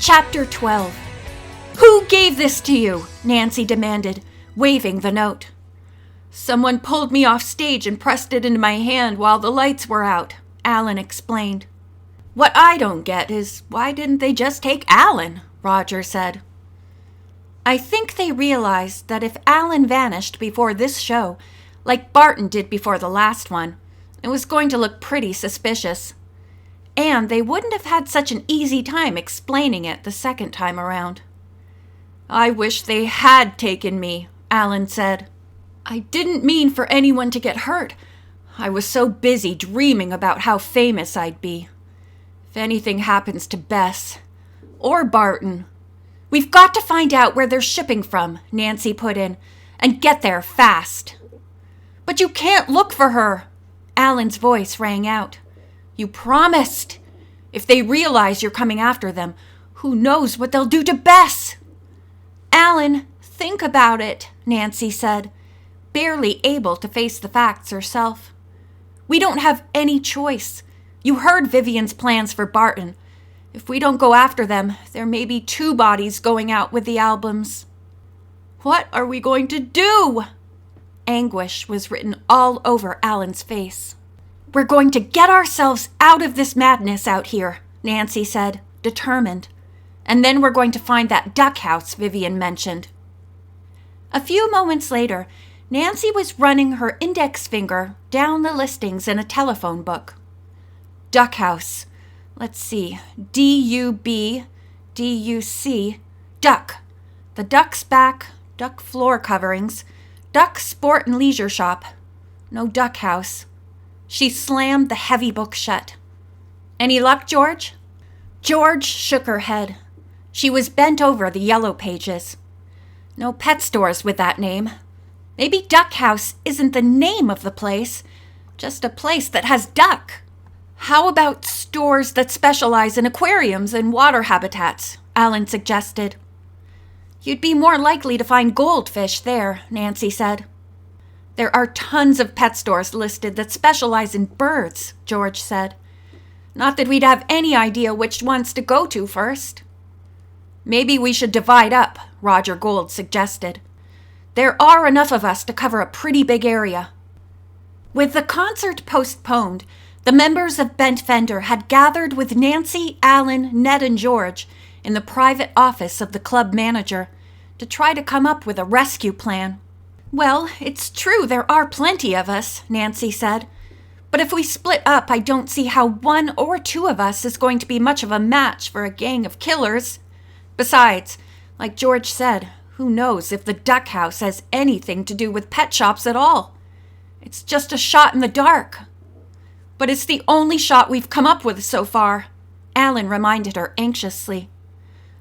Chapter 12. Who gave this to you? Nancy demanded, waving the note. Someone pulled me off stage and pressed it into my hand while the lights were out, Alan explained. What I don't get is why didn't they just take Alan? Roger said. I think they realized that if Alan vanished before this show, like Barton did before the last one, it was going to look pretty suspicious. And they wouldn't have had such an easy time explaining it the second time around. I wish they had taken me, Alan said. I didn't mean for anyone to get hurt. I was so busy dreaming about how famous I'd be. If anything happens to Bess, or Barton, we've got to find out where they're shipping from, Nancy put in, and get there fast. But you can't look for her, Alan's voice rang out. You promised. If they realize you're coming after them, who knows what they'll do to Bess? Alan, think about it, Nancy said, barely able to face the facts herself. We don't have any choice. You heard Vivian's plans for Barton. If we don't go after them, there may be 2 bodies going out with the albums. What are we going to do? Anguish was written all over Alan's face. We're going to get ourselves out of this madness out here, Nancy said, determined. And then we're going to find that duck house Vivian mentioned. A few moments later, Nancy was running her index finger down the listings in a telephone book. Duck house. Let's see. D-U-B, D-U-C, duck. The duck's back, duck floor coverings, duck sport and leisure shop. No duck house. She slammed the heavy book shut. Any luck, George? George shook her head. She was bent over the yellow pages. No pet stores with that name. Maybe Duck House isn't the name of the place, just a place that has duck. How about stores that specialize in aquariums and water habitats? Alan suggested. You'd be more likely to find goldfish there, Nancy said. There are tons of pet stores listed that specialize in birds, George said. Not that we'd have any idea which ones to go to first. Maybe we should divide up, Roger Gold suggested. There are enough of us to cover a pretty big area. With the concert postponed, the members of Bent Fender had gathered with Nancy, Alan, Ned, and George in the private office of the club manager to try to come up with a rescue plan. Well, it's true there are plenty of us, Nancy said. But if we split up, I don't see how 1 or 2 of us is going to be much of a match for a gang of killers. Besides, like George said, who knows if the duck house has anything to do with pet shops at all? It's just a shot in the dark. But it's the only shot we've come up with so far, Alan reminded her anxiously.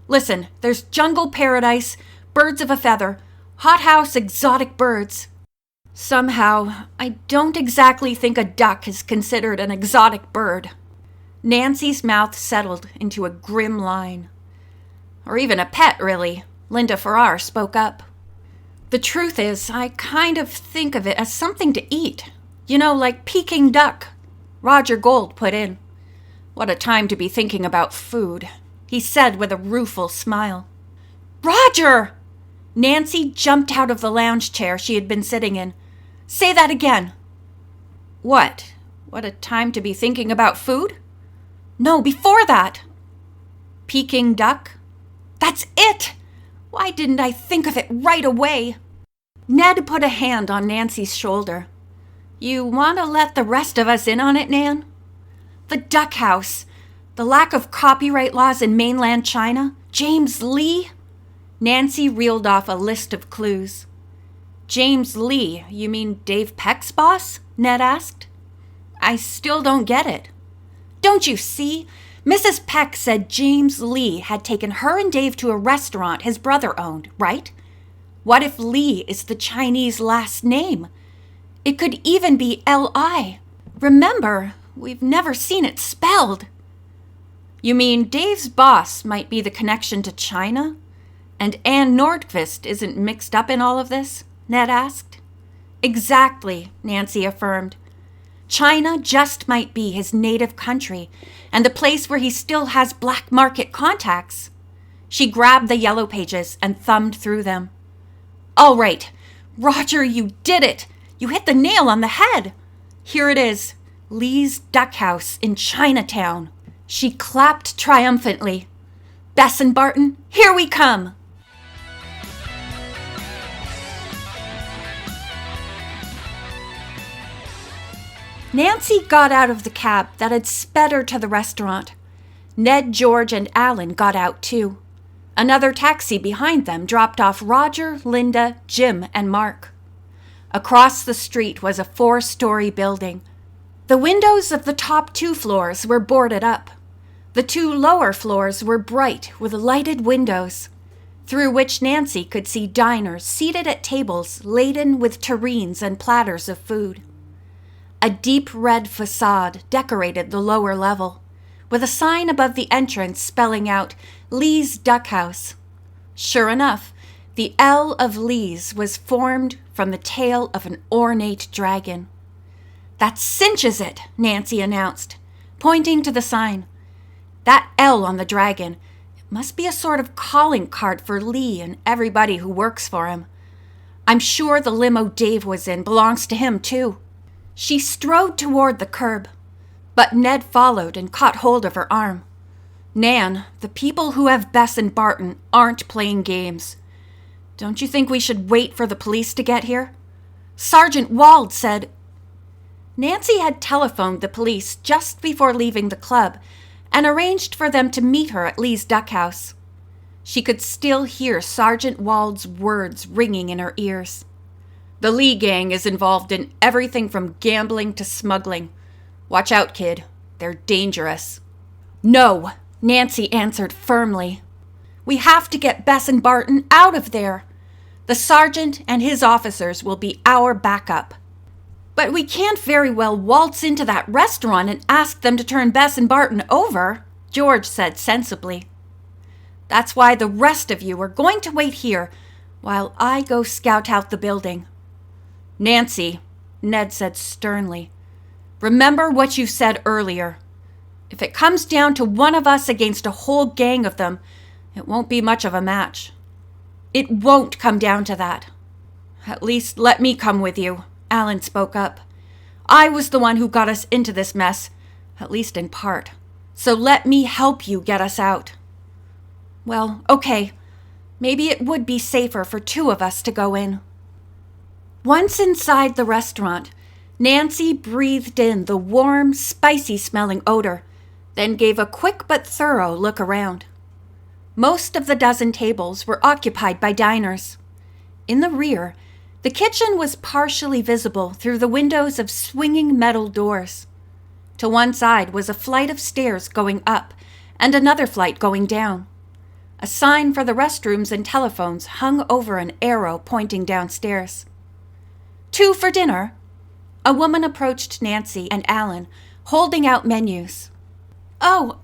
Listen, there's Jungle Paradise, Birds of a Feather, Hothouse Exotic Birds. Somehow, I don't exactly think a duck is considered an exotic bird. Nancy's mouth settled into a grim line. Or even a pet, really, Linda Farrar spoke up. The truth is, I kind of think of it as something to eat. You know, like Peking duck. Roger Gold put in. What a time to be thinking about food, he said with a rueful smile. Roger! Nancy jumped out of the lounge chair she had been sitting in. Say that again. What? What a time to be thinking about food? No, before that. Peking duck? That's it! Why didn't I think of it right away? Ned put a hand on Nancy's shoulder. You want to let the rest of us in on it, Nan? The duck house. The lack of copyright laws in mainland China. James Lee. Nancy reeled off a list of clues. James Lee, you mean Dave Peck's boss? Ned asked. I still don't get it. Don't you see? Mrs. Peck said James Lee had taken her and Dave to a restaurant his brother owned, right? What if Lee is the Chinese last name? It could even be L-I. Remember, we've never seen it spelled. You mean Dave's boss might be the connection to China? And Anne Nordqvist isn't mixed up in all of this? Ned asked. Exactly, Nancy affirmed. China just might be his native country and the place where he still has black market contacts. She grabbed the yellow pages and thumbed through them. All right. Roger, you did it. You hit the nail on the head. Here it is. Lee's Duck House in Chinatown. She clapped triumphantly. Bess and Barton, here we come. Nancy got out of the cab that had sped her to the restaurant. Ned, George, and Alan got out too. Another taxi behind them dropped off Roger, Linda, Jim, and Mark. Across the street was a 4-story building. The windows of the top 2 floors were boarded up. The 2 lower floors were bright with lighted windows, through which Nancy could see diners seated at tables laden with tureens and platters of food. A deep red facade decorated the lower level, with a sign above the entrance spelling out Lee's Duck House. Sure enough, the L of Lee's was formed from the tail of an ornate dragon. That cinches it, Nancy announced, pointing to the sign. That L on the dragon, it must be a sort of calling card for Lee and everybody who works for him. I'm sure the limo Dave was in belongs to him, too. She strode toward the curb, but Ned followed and caught hold of her arm. Nan, the people who have Bess and Barton aren't playing games. Don't you think we should wait for the police to get here? Sergeant Wald said... Nancy had telephoned the police just before leaving the club and arranged for them to meet her at Lee's Duck House. She could still hear Sergeant Wald's words ringing in her ears. The Lee gang is involved in everything from gambling to smuggling. Watch out, kid. They're dangerous. No, Nancy answered firmly. We have to get Bess and Barton out of there. The sergeant and his officers will be our backup. But we can't very well waltz into that restaurant and ask them to turn Bess and Barton over, George said sensibly. That's why the rest of you are going to wait here while I go scout out the building. Nancy, Ned said sternly, remember what you said earlier. If it comes down to one of us against a whole gang of them, it won't be much of a match. It won't come down to that. At least let me come with you, Alan spoke up. I was the one who got us into this mess, at least in part. So let me help you get us out. Well, okay. Maybe it would be safer for 2 of us to go in. Once inside the restaurant, Nancy breathed in the warm, spicy-smelling odor, then gave a quick but thorough look around. Most of the dozen tables were occupied by diners. In the rear, the kitchen was partially visible through the windows of swinging metal doors. To one side was a flight of stairs going up and another flight going down. A sign for the restrooms and telephones hung over an arrow pointing downstairs. 2 for dinner? A woman approached Nancy and Alan, holding out menus. Oh,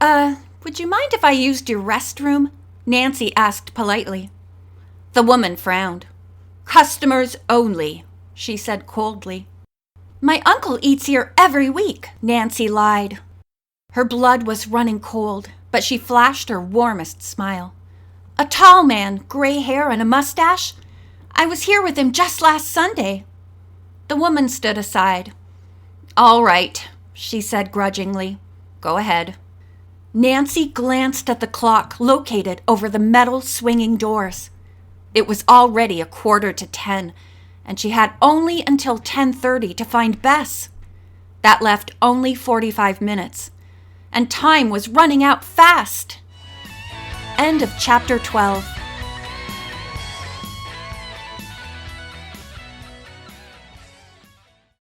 would you mind if I used your restroom? Nancy asked politely. The woman frowned. Customers only, she said coldly. My uncle eats here every week, Nancy lied. Her blood was running cold, but she flashed her warmest smile. A tall man, gray hair and a mustache. I was here with him just last Sunday. The woman stood aside. All right, she said grudgingly. Go ahead. Nancy glanced at the clock located over the metal swinging doors. It was already 9:45, and she had only until 10:30 to find Bess. That left only 45 minutes, and time was running out fast. End of chapter 12.